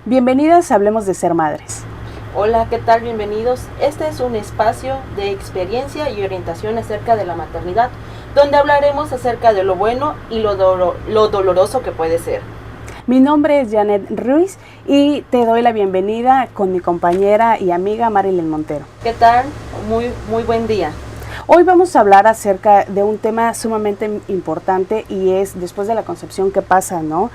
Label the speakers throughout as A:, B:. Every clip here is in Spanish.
A: Bienvenidas a Hablemos de Ser Madres.
B: Hola, ¿qué tal? Bienvenidos. Este es un espacio de experiencia y orientación acerca de la maternidad, donde hablaremos acerca de lo bueno y lo doloroso que puede ser.
A: Mi nombre es Janet Ruiz y te doy la bienvenida con mi compañera y amiga Marilyn Montero.
B: ¿Qué tal? Muy buen día.
A: Hoy vamos a hablar acerca de un tema sumamente importante y es después de la concepción, ¿qué pasa, no?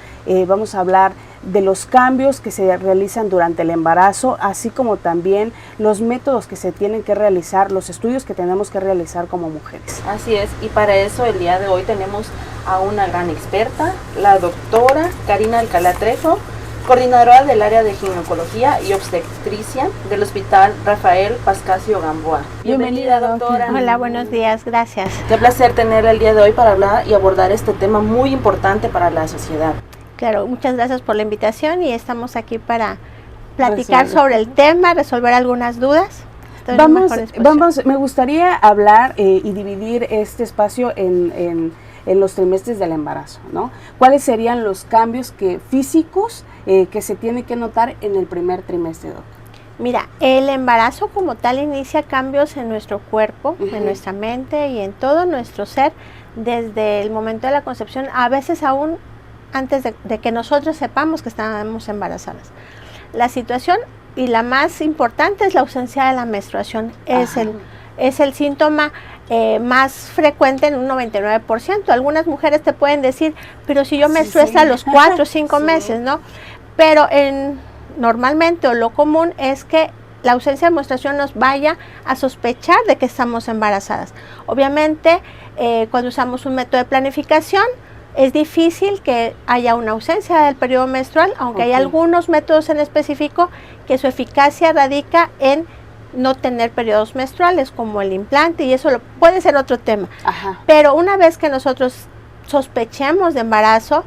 A: Vamos a hablar de los cambios que se realizan durante el embarazo, así como también los métodos que se tienen que realizar, los estudios que tenemos que realizar como mujeres.
B: Así es, y para eso el día de hoy tenemos a una gran experta, la doctora Karina Alcalá Trejo, coordinadora del área de ginecología y obstetricia del Hospital Rafael Pascasio Gamboa.
A: Bienvenida,
B: doctora.
C: Hola, buenos días, gracias.
B: Qué placer tenerla el día de hoy para hablar y abordar este tema muy importante para la sociedad.
C: Claro, muchas gracias por la invitación y estamos aquí para platicar sobre el tema, resolver algunas dudas.
A: Me gustaría hablar y dividir este espacio en los trimestres del embarazo, ¿no? ¿Cuáles serían los cambios físicos que se tienen que notar en el primer trimestre, doctor?
C: Mira, el embarazo como tal inicia cambios en nuestro cuerpo, en nuestra mente y en todo nuestro ser desde el momento de la concepción, a veces aún antes de que nosotros sepamos que estamos embarazadas. La situación y la más importante es la ausencia de la menstruación, es el síntoma más frecuente en un 99%. Algunas mujeres te pueden decir, pero si yo menstruo hasta los 4 o 5 meses, ¿no? Pero normalmente o lo común es que la ausencia de menstruación nos vaya a sospechar de que estamos embarazadas. Obviamente, cuando usamos un método de planificación, es difícil que haya una ausencia del periodo menstrual, aunque hay algunos métodos en específico que su eficacia radica en no tener periodos menstruales, como el implante, y eso puede ser otro tema. Pero una vez que nosotros sospechemos de embarazo,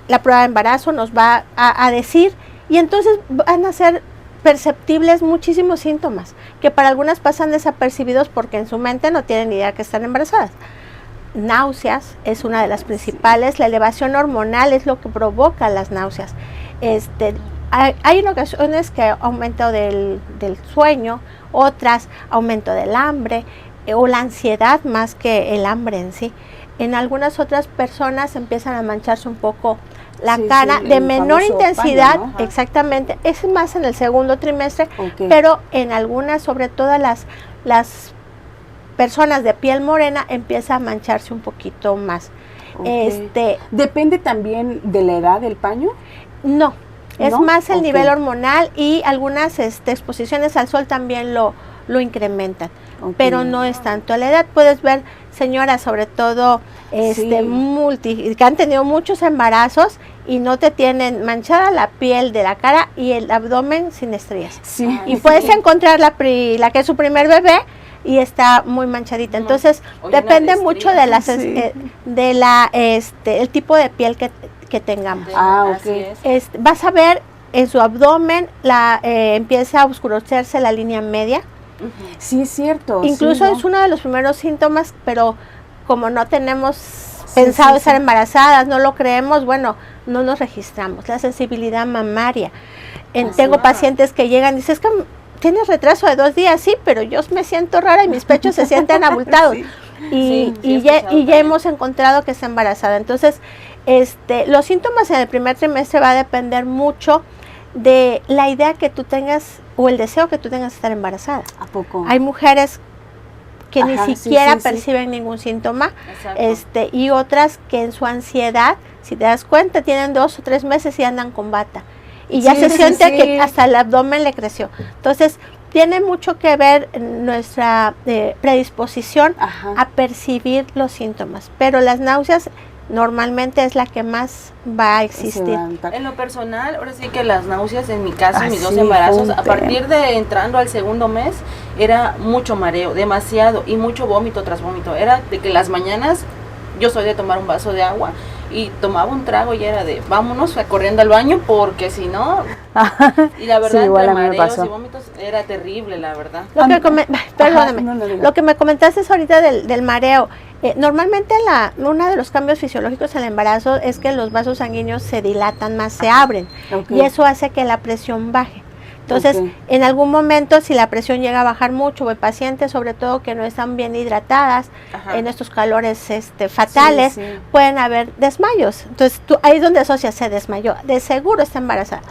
C: la prueba de embarazo nos va a decir, y entonces van a ser perceptibles muchísimos síntomas, que para algunas pasan desapercibidos porque en su mente no tienen ni idea que están embarazadas. Náuseas es una de las principales, la elevación hormonal es lo que provoca las náuseas. Hay ocasiones que aumento del sueño, otras aumento del hambre o la ansiedad más que el hambre en sí. En algunas otras personas empiezan a mancharse un poco la cara de menor intensidad, paño, ¿no? Exactamente, es más en el segundo trimestre, pero en algunas, sobre todo las personas de piel morena, empieza a mancharse un poquito más.
A: ¿Depende también de la edad del paño?
C: No. Es más el nivel hormonal y algunas exposiciones al sol también lo incrementan, pero no es tanto la edad. Puedes ver señoras, sobre todo que han tenido muchos embarazos y no te tienen manchada la piel de la cara y el abdomen sin estrías. Y puedes encontrar la que es su primer bebé y está muy manchadita. Entonces depende mucho de el tipo de piel que tengamos. Vas a ver en su abdomen empieza a oscurecerse la línea media.
A: Sí, es cierto.
C: Incluso es uno de los primeros síntomas, pero como no tenemos pensado estar embarazadas, no lo creemos, bueno, no nos registramos. La sensibilidad mamaria. Tengo pacientes que llegan y dicen, es que tienes retraso de 2 días, sí, pero yo me siento rara y mis pechos se sienten abultados. Y ya hemos encontrado que está embarazada. Entonces, los síntomas en el primer trimestre va a depender mucho de la idea que tú tengas o el deseo que tú tengas de estar embarazada.
A: ¿A poco?
C: Hay mujeres que ni siquiera perciben ningún síntoma, y otras que en su ansiedad, si te das cuenta, tienen 2 o 3 meses y andan con bata. Y ya se siente que hasta el abdomen le creció. Entonces, tiene mucho que ver nuestra predisposición a percibir los síntomas. Pero las náuseas normalmente es la que más va a existir.
B: En lo personal, ahora sí que las náuseas, en mi caso, mis 2 embarazos, a partir de entrando al segundo mes, era mucho mareo, demasiado, y mucho vómito tras vómito. Era de que las mañanas, yo soy de tomar un vaso de agua, y tomaba un trago y era de, vámonos corriendo al baño, porque si no, y la verdad, entre mareos y vómitos, era terrible, la verdad.
C: Lo que me comentaste ahorita del mareo, Normalmente uno de los cambios fisiológicos en el embarazo es que los vasos sanguíneos se dilatan más, se abren, y eso hace que la presión baje. Entonces, en algún momento, si la presión llega a bajar mucho, o hay pacientes, sobre todo que no están bien hidratadas, en estos calores fatales, pueden haber desmayos. Entonces, ahí es donde asocia, se desmayó, de seguro está embarazada.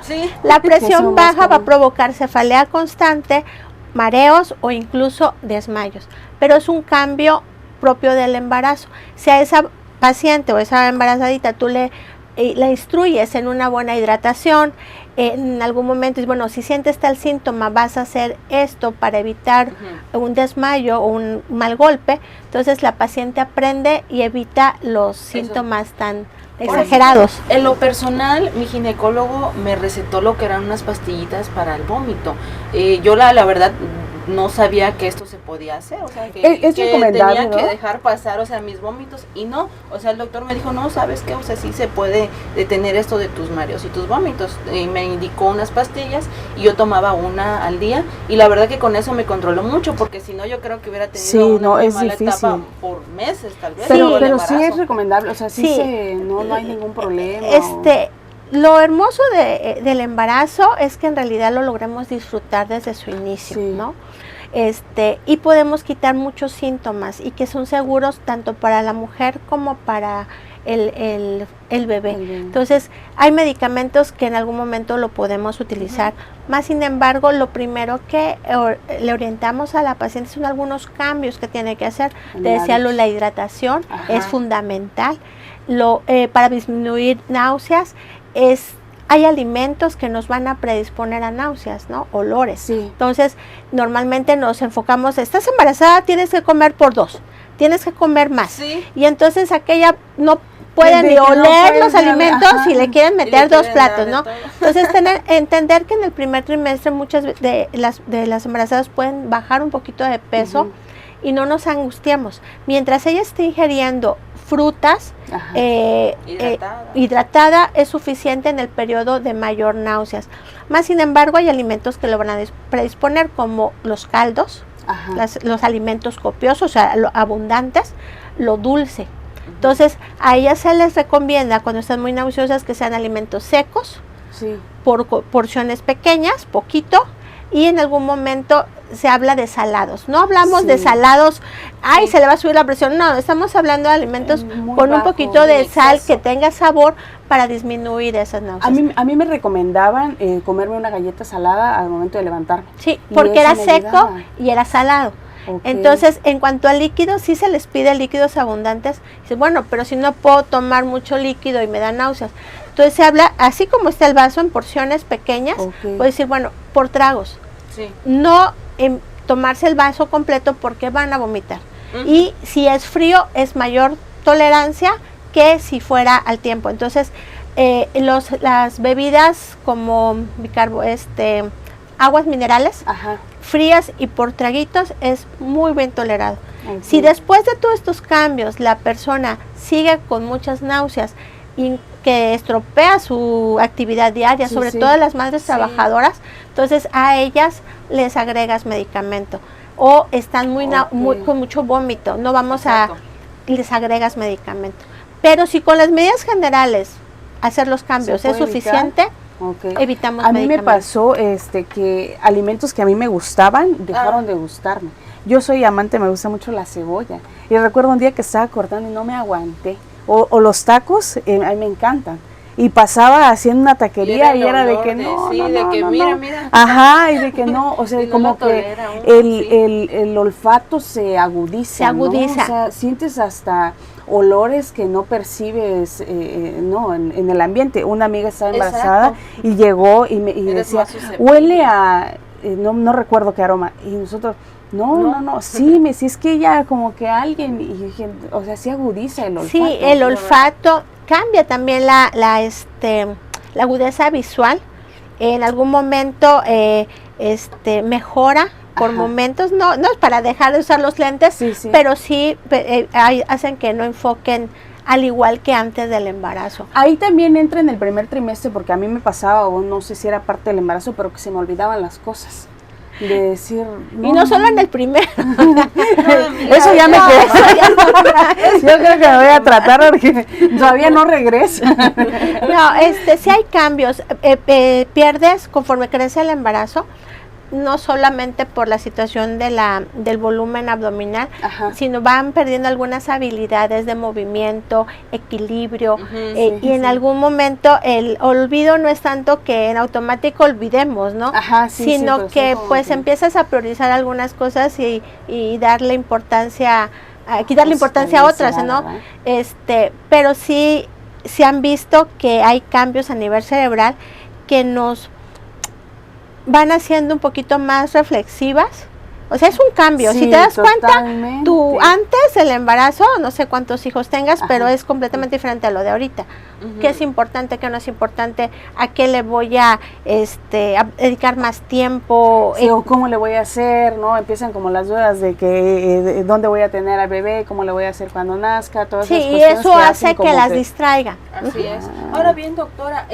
C: La presión baja va a provocar cefalea constante, mareos o incluso desmayos. Pero es un cambio propio del embarazo. Si a esa paciente o esa embarazadita tú la instruyes en una buena hidratación, en algún momento, bueno, si sientes tal síntoma, vas a hacer esto para evitar un desmayo o un mal golpe, entonces la paciente aprende y evita los síntomas tan exagerados.
B: En lo personal, mi ginecólogo me recetó lo que eran unas pastillitas para el vómito. Yo la verdad no sabía que esto se podía hacer, o sea, que
A: recomendable,
B: tenía
A: ¿no?
B: que dejar pasar, o sea, mis vómitos, y no, o sea, el doctor me dijo, no, ¿sabes qué? O sea, sí se puede detener esto de tus mareos y tus vómitos, y me indicó unas pastillas, y yo tomaba una al día, y la verdad que con eso me controló mucho, porque si no, yo creo que hubiera tenido una muy mala etapa por meses, tal vez.
A: Pero sí es recomendable, o sea, no hay ningún problema.
C: Lo hermoso del embarazo es que en realidad lo logramos disfrutar desde su inicio, ¿no? Y podemos quitar muchos síntomas y que son seguros tanto para la mujer como para el bebé. Entonces, hay medicamentos que en algún momento lo podemos utilizar. Más sin embargo, lo primero que le orientamos a la paciente son algunos cambios que tiene que hacer. Te decía, la hidratación es fundamental. Para disminuir náuseas, hay alimentos que nos van a predisponer a náuseas, ¿no? Olores. Entonces, normalmente nos enfocamos, estás embarazada, tienes que comer por 2, tienes que comer más. Y entonces aquella no puede ni oler los alimentos y le quieren meter 2 platos, ¿no? Entonces, entender que en el primer trimestre muchas de las embarazadas pueden bajar un poquito de peso y no nos angustiemos. Mientras ella esté ingiriendo frutas, hidratada es suficiente en el periodo de mayor náuseas. Más sin embargo, hay alimentos que lo van a predisponer, como los caldos, los alimentos copiosos, o sea, abundantes, lo dulce. Entonces, a ellas se les recomienda, cuando están muy nauseosas, que sean alimentos secos, por porciones pequeñas, poquito, y en algún momento se habla de salados. No hablamos de salados, se le va a subir la presión. No, estamos hablando de alimentos con un poquito de sal que tenga sabor para disminuir esas náuseas.
A: A mí me recomendaban comerme una galleta salada al momento de levantarme.
C: Sí, porque era seco y era salado. Entonces, en cuanto al líquido, sí se les pide líquidos abundantes. Dice, bueno, pero si no puedo tomar mucho líquido y me da náuseas. Entonces se habla, así como está el vaso, en porciones pequeñas, puede decir, bueno, por tragos. No tomarse el vaso completo porque van a vomitar. Y si es frío, es mayor tolerancia que si fuera al tiempo. Entonces, las bebidas como aguas minerales, frías y por traguitos, es muy bien tolerado. Si después de todos estos cambios la persona sigue con muchas náuseas y que estropea su actividad diaria, sobre todo las madres trabajadoras, entonces a ellas les agregas medicamento, o están con mucho vómito, no vamos les agregas medicamento. Pero si con las medidas generales hacer los cambios es suficiente, evitamos
A: a mí me pasó que alimentos que a mí me gustaban dejaron de gustarme. Yo soy amante, me gusta mucho la cebolla, y recuerdo un día que estaba cortando y no me aguanté. O los tacos, a mí me encantan. Y pasaba haciendo una taquería y era de que no,
B: mira.
A: Ajá, y de que no, o sea, como que el olfato se agudiza. ¿no? O sea, sientes hasta olores que no percibes en el ambiente. Una amiga estaba embarazada y llegó y decía, huele a, no recuerdo qué aroma, y nosotros... No, sí, es que ella como que alguien, y dije, o sea, sí agudiza el olfato.
C: Sí, el olfato cambia también la agudeza visual. En algún momento mejora por momentos, no es para dejar de usar los lentes, pero sí hacen que no enfoquen al igual que antes del embarazo.
A: Ahí también entra en el primer trimestre, porque a mí me pasaba, o no sé si era parte del embarazo, pero que se me olvidaban las cosas. de decir...
C: y no solo en el primero.
A: Eso ya me quedé. Yo creo que me voy a tratar porque todavía no regresa.
C: No, sí hay cambios. Pierdes conforme crece el embarazo, no solamente por la situación del volumen abdominal,
A: Ajá.
C: sino van perdiendo algunas habilidades de movimiento, equilibrio, y en algún momento el olvido no es tanto que en automático olvidemos, ¿no?
A: Ajá, sí,
C: sino que pues empiezas a priorizar algunas cosas y darle importancia, quitarle importancia a otras, ¿no? Pero sí han visto que hay cambios a nivel cerebral que nos van haciendo un poquito más reflexivas. O sea, es un cambio.
A: Sí,
C: si te das
A: totalmente.
C: cuenta, tú antes del embarazo, no sé cuántos hijos tengas, pero es completamente diferente a lo de ahorita. ¿Qué es importante, qué no es importante? ¿A qué le voy a dedicar más tiempo?
A: Sí, o cómo le voy a hacer, ¿no? Empiezan como las dudas de que dónde voy a tener al bebé, cómo le voy a hacer cuando nazca, todas esas
C: Sí, y
A: cuestiones
C: eso hace que las distraiga.
B: Así es. Ahora bien, doctora,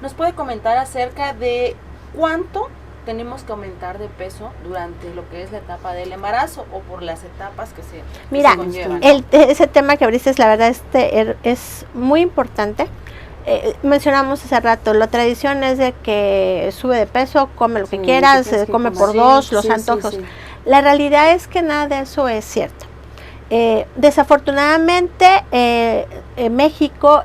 B: ¿nos puede comentar acerca de cuánto tenemos que aumentar de peso durante lo que es la etapa del embarazo o por las etapas que se conllevan?
C: Ese tema que abriste, la verdad, es muy importante. Mencionamos hace rato, la tradición es de que sube de peso, come lo que quieras, come por dos, los antojos. Sí. La realidad es que nada de eso es cierto. Desafortunadamente, México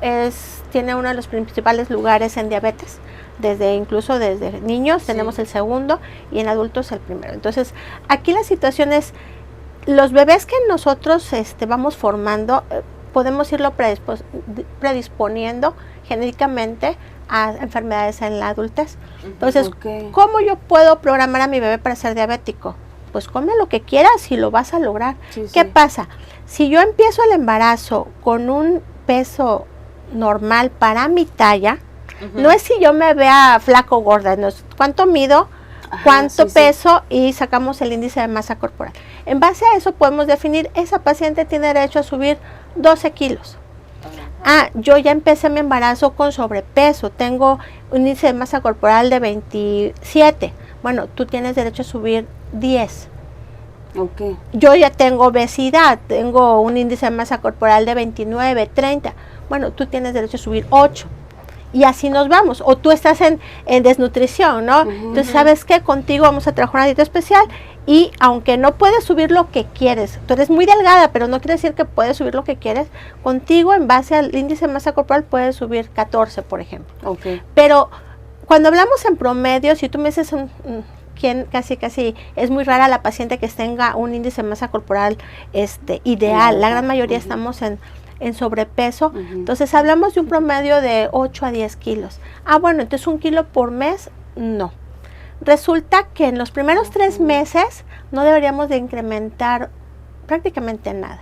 C: tiene uno de los principales lugares en diabetes. Incluso desde niños tenemos el segundo y en adultos el primero. Entonces, aquí la situación es, los bebés que nosotros vamos formando, podemos irlo predisponiendo genéticamente a enfermedades en la adultez. Entonces, ¿cómo yo puedo programar a mi bebé para ser diabético? Pues come lo que quieras y lo vas a lograr. ¿Qué pasa? Si yo empiezo el embarazo con un peso normal para mi talla, no es si yo me vea flaco o gorda, no es cuánto mido, cuánto peso y sacamos el índice de masa corporal. En base a eso podemos definir, esa paciente tiene derecho a subir 12 kilos. Yo ya empecé mi embarazo con sobrepeso, tengo un índice de masa corporal de 27. Bueno, tú tienes derecho a subir 10. Yo ya tengo obesidad, tengo un índice de masa corporal de 29, 30. Bueno, tú tienes derecho a subir 8. Y así nos vamos, o tú estás en desnutrición, ¿no? Entonces, ¿sabes qué? Contigo vamos a trabajar una dieta especial y aunque no puedes subir lo que quieres, tú eres muy delgada, pero no quiere decir que puedes subir lo que quieres, contigo en base al índice de masa corporal puedes subir 14, por ejemplo. Pero cuando hablamos en promedio, si tú me dices casi es muy rara la paciente que tenga un índice de masa corporal ideal, la gran mayoría estamos en sobrepeso, entonces hablamos de un promedio de 8 a 10 kilos. Bueno, entonces 1 kilo por mes, no. Resulta que en los primeros 3 meses no deberíamos de incrementar prácticamente nada,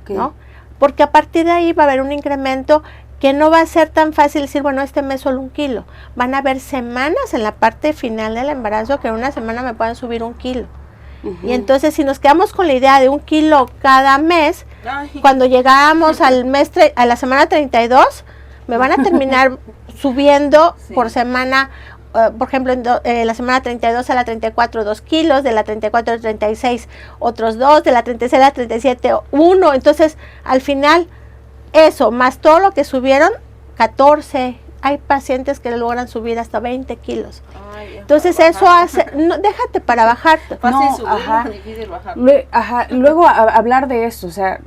C: ¿no? Porque a partir de ahí va a haber un incremento que no va a ser tan fácil decir, bueno, este mes solo 1 kilo. Van a haber semanas en la parte final del embarazo que en una semana me pueden subir 1 kilo. Y entonces si nos quedamos con la idea de 1 kilo cada mes, cuando llegamos al mes a la semana 32, me van a terminar subiendo por semana, por ejemplo, la semana 32 a la 34, 2 kilos, de la 34 a la 36, otros 2, de la 36 a la 37, 1. Entonces, al final, eso, más todo lo que subieron, 14. Hay pacientes que logran subir hasta 20 kilos. Entonces eso hace, déjate para bajarte.
B: Difícil bajar.
A: Luego hablar de esto, o sea,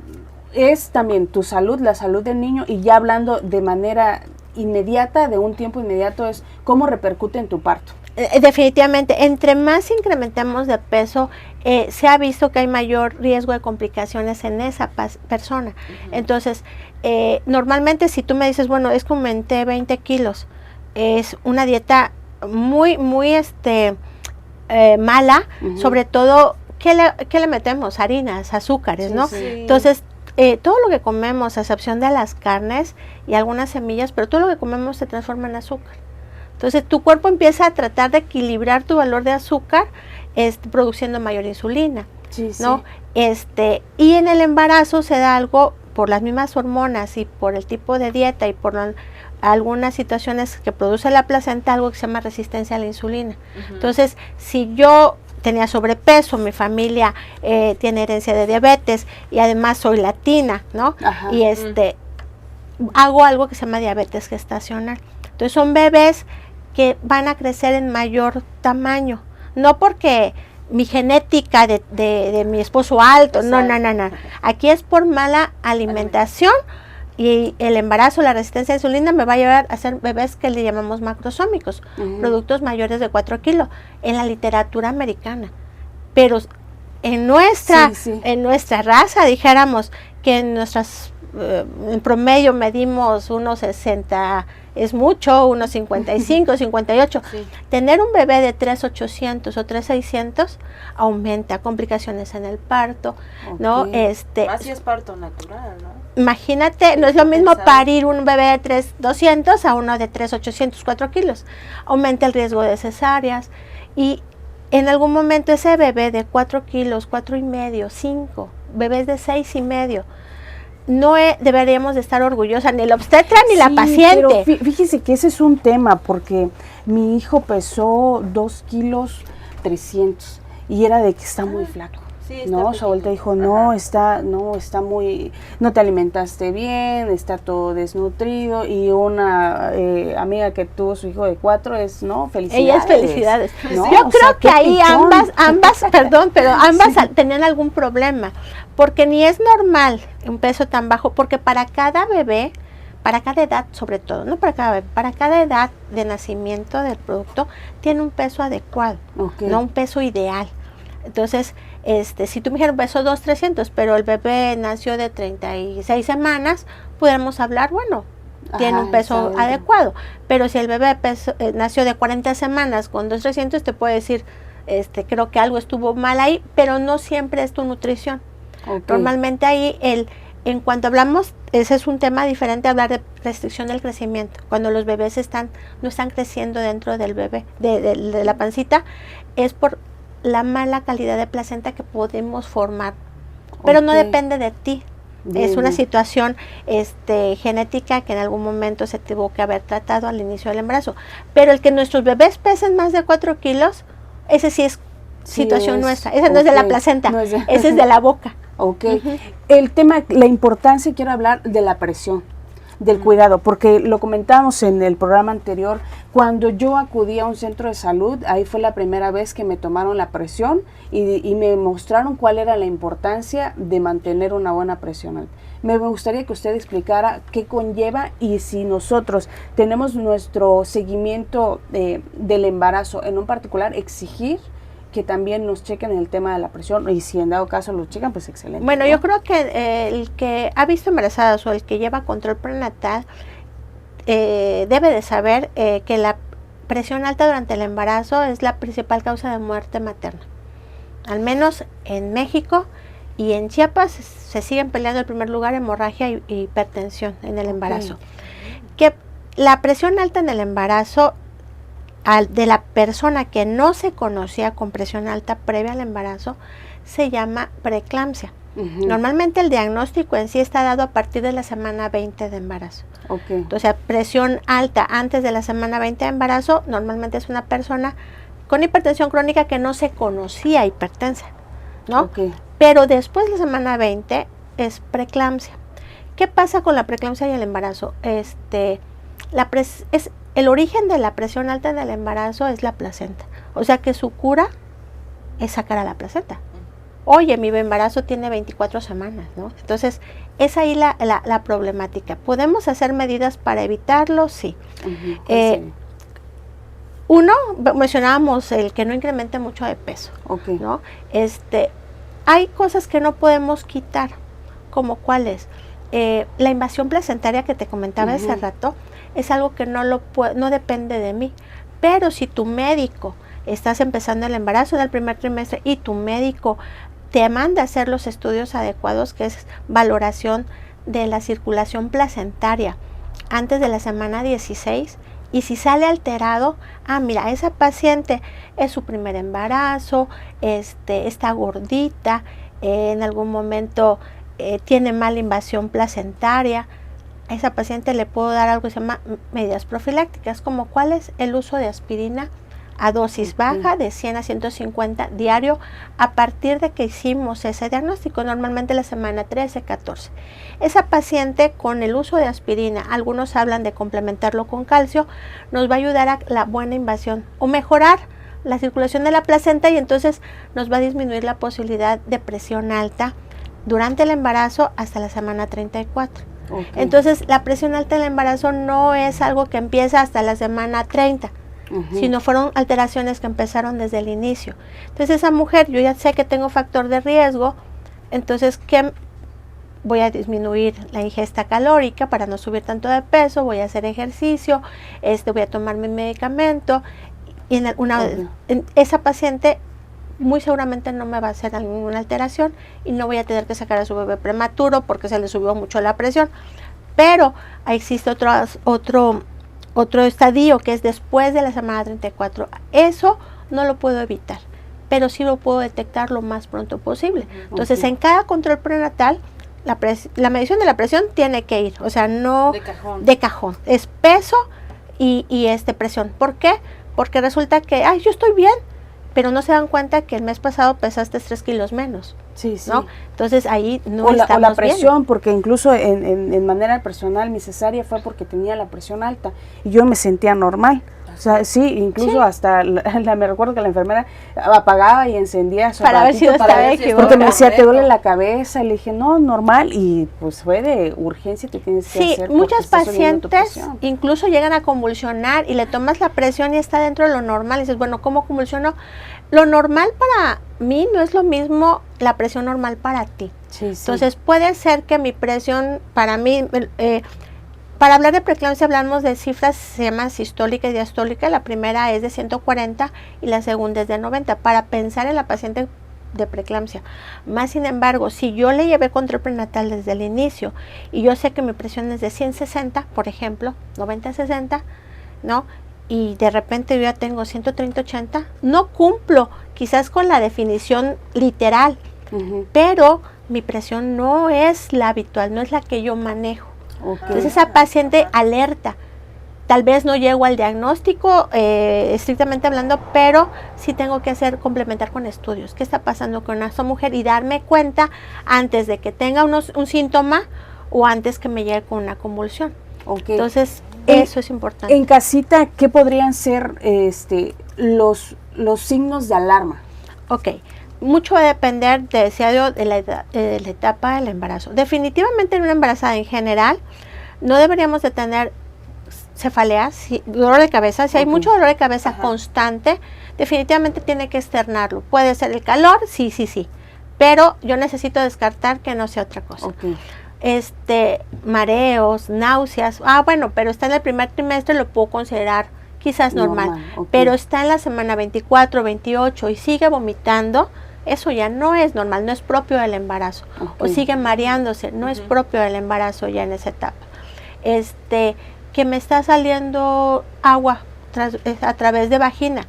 A: es también tu salud, la salud del niño, y ya hablando de manera inmediata, de un tiempo inmediato, es cómo repercute en tu parto.
C: Definitivamente, entre más incrementamos de peso, se ha visto que hay mayor riesgo de complicaciones en esa persona. Entonces, normalmente si tú me dices, bueno, es que aumenté 20 kilos, es una dieta muy mala, sobre todo, ¿qué le metemos? Harinas, azúcares, ¿no? Entonces, todo lo que comemos, a excepción de las carnes y algunas semillas, pero todo lo que comemos se transforma en azúcar. Entonces tu cuerpo empieza a tratar de equilibrar tu valor de azúcar, produciendo mayor insulina, ¿no? Y en el embarazo se da algo por las mismas hormonas y por el tipo de dieta y por algunas situaciones que produce la placenta, algo que se llama resistencia a la insulina. Entonces, si yo tenía sobrepeso, mi familia tiene herencia de diabetes y además soy latina, ¿no? Ajá. Y hago algo que se llama diabetes gestacional. Entonces son bebés que van a crecer en mayor tamaño, no porque mi genética de mi esposo alto, no. Aquí es por mala alimentación y el embarazo, la resistencia a la insulina me va a llevar a ser bebés que le llamamos macrosómicos, productos mayores de 4 kilos, en la literatura americana. Pero en nuestra raza, dijéramos que en promedio medimos unos 60, es mucho, unos 55, 58. Sí. Tener un bebé de 3,800 o 3,600 aumenta complicaciones en el parto, ¿no?
B: Más si es parto natural, ¿no?
C: Imagínate, no es lo mismo parir un bebé de 3,200 a uno de 3,800, 4 kilos. Aumenta el riesgo de cesáreas y en algún momento ese bebé de 4 kilos, 4,5, 5, bebés de 6,5, no deberíamos de estar orgullosas, ni la obstetra ni la paciente.
A: Pero fíjese que ese es un tema, porque mi hijo pesó 2,300 kilos y era de que está muy flaco. Sí, no, su abuelita dijo, no está muy, no te alimentaste bien, está todo desnutrido, y una amiga que tuvo su hijo de 4 felicidades.
C: Ella es felicidades. ¿No? Yo creo que ahí ambas, perdón, pero ambas tenían algún problema, porque ni es normal un peso tan bajo, porque para cada bebé, para cada edad sobre todo, no para cada bebé, para cada edad de nacimiento del producto, tiene un peso adecuado, no un peso ideal. Entonces, si tú me dijeras peso 2,300, pero el bebé nació de 36 semanas, podemos hablar, tiene un peso adecuado. Pero si el bebé nació de 40 semanas con 2,300, te puedo decir, creo que algo estuvo mal ahí, pero no siempre es tu nutrición. Normalmente ahí, en cuanto hablamos, ese es un tema diferente, hablar de restricción del crecimiento. Cuando los bebés no están creciendo dentro del bebé, de la pancita, es por la mala calidad de placenta que podemos formar, pero no depende de ti. Bien. Es una situación genética que en algún momento se tuvo que haber tratado al inicio del embarazo. Pero el que nuestros bebés pesen más de 4 kilos, ese sí es situación nuestra. Esa no es de la placenta, ese es de la boca.
A: El tema, la importancia, quiero hablar de la presión, del cuidado, porque lo comentábamos en el programa anterior. Cuando yo acudí a un centro de salud, ahí fue la primera vez que me tomaron la presión y me mostraron cuál era la importancia de mantener una buena presión. Me gustaría que usted explicara qué conlleva y si nosotros tenemos nuestro seguimiento del embarazo en un particular, exigir que también nos chequen el tema de la presión, y si en dado caso lo checan, pues excelente.
C: Bueno, ¿no? Yo creo que el que ha visto embarazadas o el que lleva control prenatal debe de saber que la presión alta durante el embarazo es la principal causa de muerte materna. Al menos en México y en Chiapas se siguen peleando el primer lugar, hemorragia y hipertensión en el embarazo. Que la presión alta en el embarazo de la persona que no se conocía con presión alta previa al embarazo se llama preeclampsia. Normalmente el diagnóstico en sí está dado a partir de la semana 20 de embarazo. Entonces, presión alta antes de la semana 20 de embarazo normalmente es una persona con hipertensión crónica que no se conocía hipertensa, ¿no? Pero después de la semana 20 es preeclampsia. ¿Qué pasa con la preeclampsia y el embarazo? El origen de la presión alta en el embarazo es la placenta. O sea que su cura es sacar a la placenta. Oye, mi embarazo tiene 24 semanas, ¿no? Entonces, es ahí la problemática. ¿Podemos hacer medidas para evitarlo? Sí. Uno, mencionábamos el que no incremente mucho de peso, ¿no? Hay cosas que no podemos quitar, como cuáles. La invasión placentaria que te comentaba hace rato, es algo que no depende de mí. Pero si tu médico, estás empezando el embarazo en el primer trimestre y tu médico te manda a hacer los estudios adecuados, que es valoración de la circulación placentaria antes de la semana 16, y si sale alterado, mira, esa paciente es su primer embarazo, está gordita, en algún momento tiene mala invasión placentaria, a esa paciente le puedo dar algo que se llama medidas profilácticas, como cuál es el uso de aspirina a dosis baja de 100 a 150 diario a partir de que hicimos ese diagnóstico, normalmente la semana 13, 14. Esa paciente con el uso de aspirina, algunos hablan de complementarlo con calcio, nos va a ayudar a la buena invasión o mejorar la circulación de la placenta y entonces nos va a disminuir la posibilidad de presión alta durante el embarazo hasta la semana 34. Okay. Entonces la presión alta del embarazo no es algo que empieza hasta la semana 30, sino fueron alteraciones que empezaron desde el inicio. Entonces esa mujer, yo ya sé que tengo factor de riesgo, entonces ¿qué? Voy a disminuir la ingesta calórica para no subir tanto de peso, voy a hacer ejercicio, voy a tomar mi medicamento, y en esa paciente muy seguramente no me va a hacer ninguna alteración y no voy a tener que sacar a su bebé prematuro porque se le subió mucho la presión. Pero existe otro estadio que es después de la semana 34. Eso no lo puedo evitar, pero sí lo puedo detectar lo más pronto posible. Entonces, en cada control prenatal, la medición de la presión tiene que ir, o sea, no de cajón. Es peso y presión. ¿Por qué? Porque resulta que, yo estoy bien, pero no se dan cuenta que el mes pasado pesaste 3 kilos menos. Sí, sí. ¿No? Entonces ahí no estamos
A: o la presión,
C: bien.
A: Porque incluso en manera personal mi cesárea fue porque tenía la presión alta y yo me sentía normal. O sea, sí, incluso hasta me recuerdo que la enfermera apagaba y encendía su
C: para ver si estaba equivocada.
A: Porque me decía, ¿te duele la cabeza? Le dije, no, normal, y pues fue de urgencia, te tienes que hacer.
C: Sí, muchas pacientes incluso llegan a convulsionar y le tomas la presión y está dentro de lo normal y dices, bueno, ¿cómo convulsionó? Lo normal para mí no es lo mismo la presión normal para ti. Sí, sí. Entonces puede ser que mi presión para mí... para hablar de preeclampsia hablamos de cifras, se llama sistólica y diastólica. La primera es de 140 y la segunda es de 90 para pensar en la paciente de preeclampsia. Más sin embargo, si yo le llevé control prenatal desde el inicio y yo sé que mi presión es de 160, por ejemplo, 90-60, ¿no? Y de repente yo ya tengo 130-80, no cumplo quizás con la definición literal, pero mi presión no es la habitual, no es la que yo manejo. Entonces esa paciente alerta, tal vez no llego al diagnóstico estrictamente hablando, pero sí tengo que complementar con estudios, qué está pasando con esta mujer y darme cuenta antes de que tenga un síntoma o antes que me llegue con una convulsión. Entonces eso es importante.
A: En casita, ¿qué podrían ser los signos de alarma?
C: Mucho va a depender, te decía yo, de la etapa del embarazo. Definitivamente en una embarazada en general no deberíamos de tener cefaleas, dolor de cabeza. Si hay mucho dolor de cabeza constante, definitivamente tiene que externarlo. Puede ser el calor, sí, pero yo necesito descartar que no sea otra cosa. Mareos, náuseas, bueno, pero está en el primer trimestre, lo puedo considerar quizás normal. Pero está en la semana 24, 28 y sigue vomitando, eso ya no es normal, no es propio del embarazo. O sigue mareándose, no es propio del embarazo ya en esa etapa. Que me está saliendo agua a través de vagina.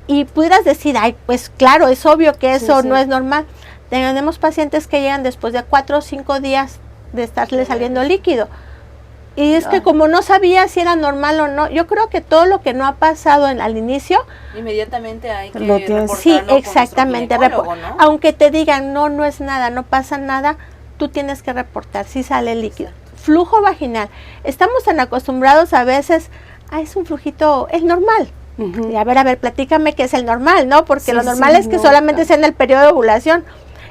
C: Y pudieras decir, pues claro, es obvio que eso no es normal. Tenemos pacientes que llegan después de 4 o 5 días de estarle saliendo líquido. Y es que como no sabía si era normal o no, yo creo que todo lo que no ha pasado al inicio...
B: Inmediatamente hay que reportarlo.
C: Sí, exactamente. ¿No? Aunque te digan, no es nada, no pasa nada, tú tienes que reportar si sale líquido. Flujo vaginal. Estamos tan acostumbrados a veces, es un flujito, es normal. Y a ver, platícame qué es el normal, ¿no? Porque lo normal es que solamente sea en el periodo de ovulación.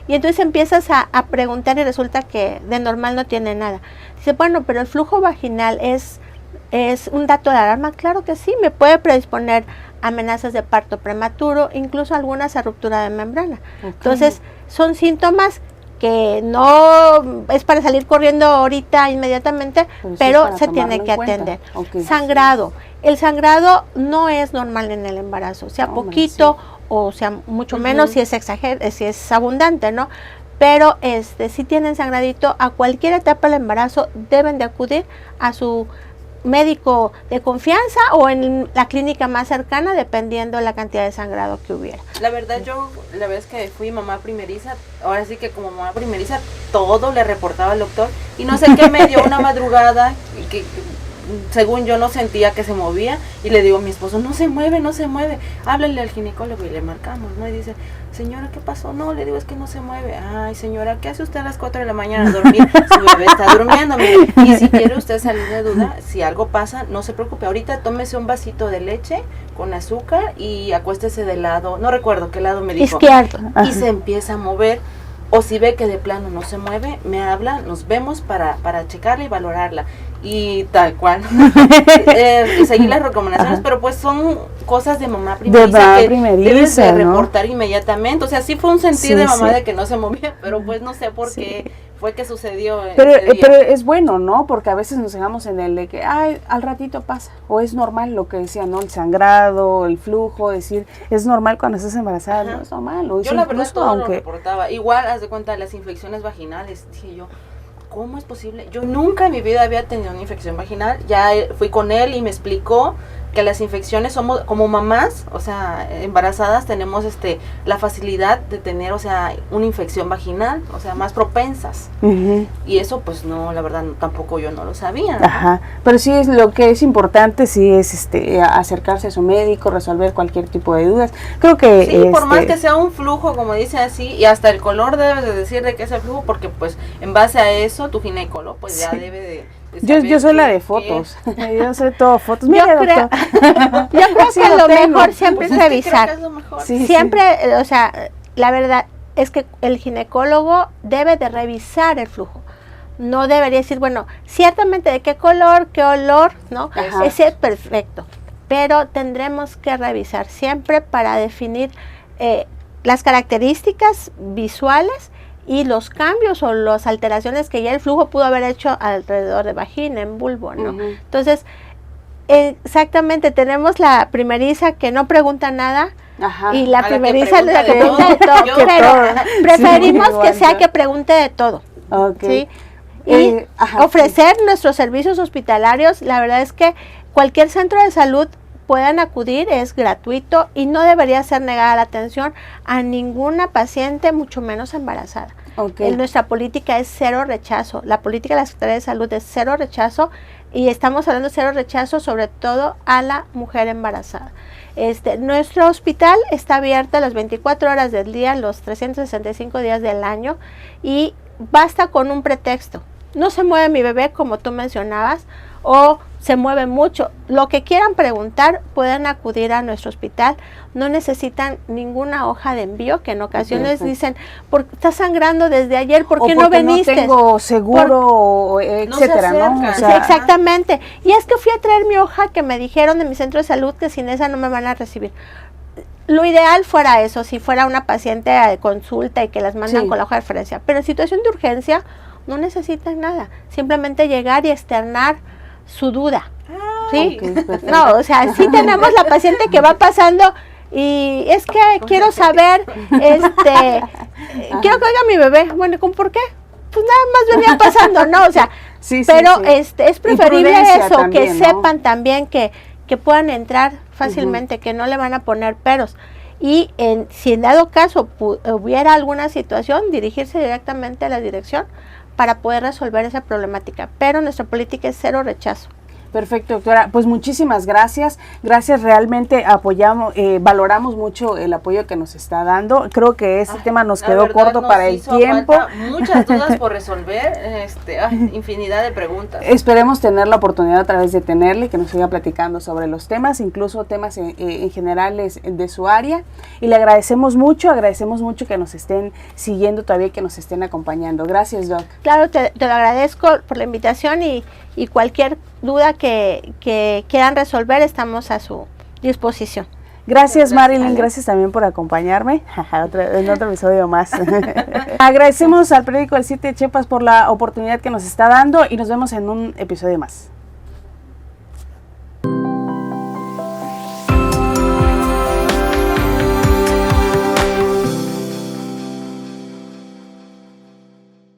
C: Y entonces empiezas a preguntar y resulta que de normal no tiene nada. Dice, bueno, pero el flujo vaginal es un dato de alarma. Claro que sí, me puede predisponer a amenazas de parto prematuro, incluso algunas a ruptura de membrana. Entonces, son síntomas que no es para salir corriendo ahorita inmediatamente, pero se tiene que atender. Sangrado. El sangrado no es normal en el embarazo, sea poquito o sea mucho menos si es abundante, ¿no? Pero si tienen sangradito, a cualquier etapa del embarazo deben de acudir a su médico de confianza o en la clínica más cercana, dependiendo la cantidad de sangrado que hubiera.
B: La verdad, la vez que fui mamá primeriza, ahora sí que como mamá primeriza, todo le reportaba al doctor, y no sé qué me dio una madrugada, y que según yo no sentía que se movía, y le digo a mi esposo, no se mueve, háblale al ginecólogo, y le marcamos, ¿no? Y dice, señora, ¿qué pasó? No, le digo, es que no se mueve. Ay, señora, ¿qué hace usted a las 4 de la mañana a dormir? Su bebé está durmiendo, mire. Y si quiere usted salir de duda, si algo pasa, no se preocupe, ahorita tómese un vasito de leche con azúcar y acuéstese de lado, no recuerdo qué lado me dijo.
C: Izquierdo.
B: Y se empieza a mover, o si ve que de plano no se mueve, me habla, nos vemos para checarla y valorarla. Y tal cual, seguir las recomendaciones, pero pues son cosas de mamá primeriza que debes de reportar inmediatamente. O sea, sí fue un sentir de mamá de que no se movía, pero pues no sé por qué fue que sucedió.
A: Pero es bueno, ¿no? Porque a veces nos dejamos en el de que, ay, al ratito pasa, o es normal lo que decía, ¿no? El sangrado, el flujo, decir, es normal cuando estás embarazada, no es normal. O
B: yo la verdad todo lo reportaba. Igual, haz de cuenta, las infecciones vaginales, dije yo, ¿cómo es posible? Yo nunca en mi vida había tenido una infección vaginal. Ya fui con él y me explicó que las infecciones somos como mamás, o sea, embarazadas tenemos la facilidad de tener, o sea, una infección vaginal, o sea, más propensas. Y eso pues no, la verdad tampoco yo no lo sabía, ¿no?
A: Ajá. Pero sí es lo que es importante, sí es acercarse a su médico, resolver cualquier tipo de dudas. Creo que
B: sí, por más que sea un flujo, como dice así, y hasta el color debes de decir de qué es el flujo, porque pues en base a eso tu ginecólogo pues ya debe de
A: yo soy la de fotos. Yo soy todo fotos.
C: Yo creo que lo mejor siempre es revisar. Siempre, o sea, la verdad es que el ginecólogo debe de revisar el flujo. No debería decir, bueno, ciertamente de qué color, qué olor, ¿no? Ese es perfecto. Pero tendremos que revisar siempre para definir las características visuales y los cambios o las alteraciones que ya el flujo pudo haber hecho alrededor de vagina, en bulbo, ¿no? Entonces, exactamente, tenemos la primeriza que no pregunta nada, y la primeriza la que pregunta de todo, pero preferimos que sea que pregunte de todo, ¿sí? Y ofrecer nuestros servicios hospitalarios, la verdad es que cualquier centro de salud puedan acudir, es gratuito y no debería ser negada la atención a ninguna paciente, mucho menos embarazada. Nuestra política es cero rechazo, la política de la Secretaría de Salud es cero rechazo, y estamos hablando de cero rechazo sobre todo a la mujer embarazada. Nuestro hospital está abierto las 24 horas del día, los 365 días del año, y basta con un pretexto. No se mueve mi bebé, como tú mencionabas, o se mueve mucho. Lo que quieran preguntar, pueden acudir a nuestro hospital. No necesitan ninguna hoja de envío, que en ocasiones dicen, está sangrando desde ayer, ¿por qué no veniste?
A: No tengo seguro, etcétera, ¿no?
C: O sea, sí, exactamente. Y es que fui a traer mi hoja que me dijeron de mi centro de salud que sin esa no me van a recibir. Lo ideal fuera eso, si fuera una paciente de consulta y que las mandan con la hoja de referencia. Pero en situación de urgencia no necesitan nada. Simplemente llegar y externar su duda. ¿Sí? No, o sea, sí tenemos la paciente que va pasando y es que quiero saber, quiero que oiga mi bebé. Bueno, ¿por qué? Pues nada más venía pasando, ¿no? O sea, pero es preferible eso, también, que sepan también que puedan entrar fácilmente, que no le van a poner peros. Y si en dado caso hubiera alguna situación, dirigirse directamente a la dirección para poder resolver esa problemática. Pero nuestra política es cero rechazo.
A: Perfecto, doctora. Pues muchísimas gracias. Gracias, realmente apoyamos, valoramos mucho el apoyo que nos está dando. Creo que este tema nos quedó corto para el tiempo.
B: Muchas dudas por resolver, infinidad de preguntas.
A: Esperemos tener la oportunidad otra vez de tenerle y que nos siga platicando sobre los temas, incluso temas en generales de su área. Y le agradecemos mucho que nos estén siguiendo todavía y que nos estén acompañando. Gracias, Doc.
C: Claro, te lo agradezco por la invitación y cualquier duda que quieran resolver, estamos a su disposición.
A: Gracias, Marilyn, gracias también por acompañarme en otro episodio más. Agradecemos al periódico El 7 de Chiapas por la oportunidad que nos está dando y nos vemos en un episodio más.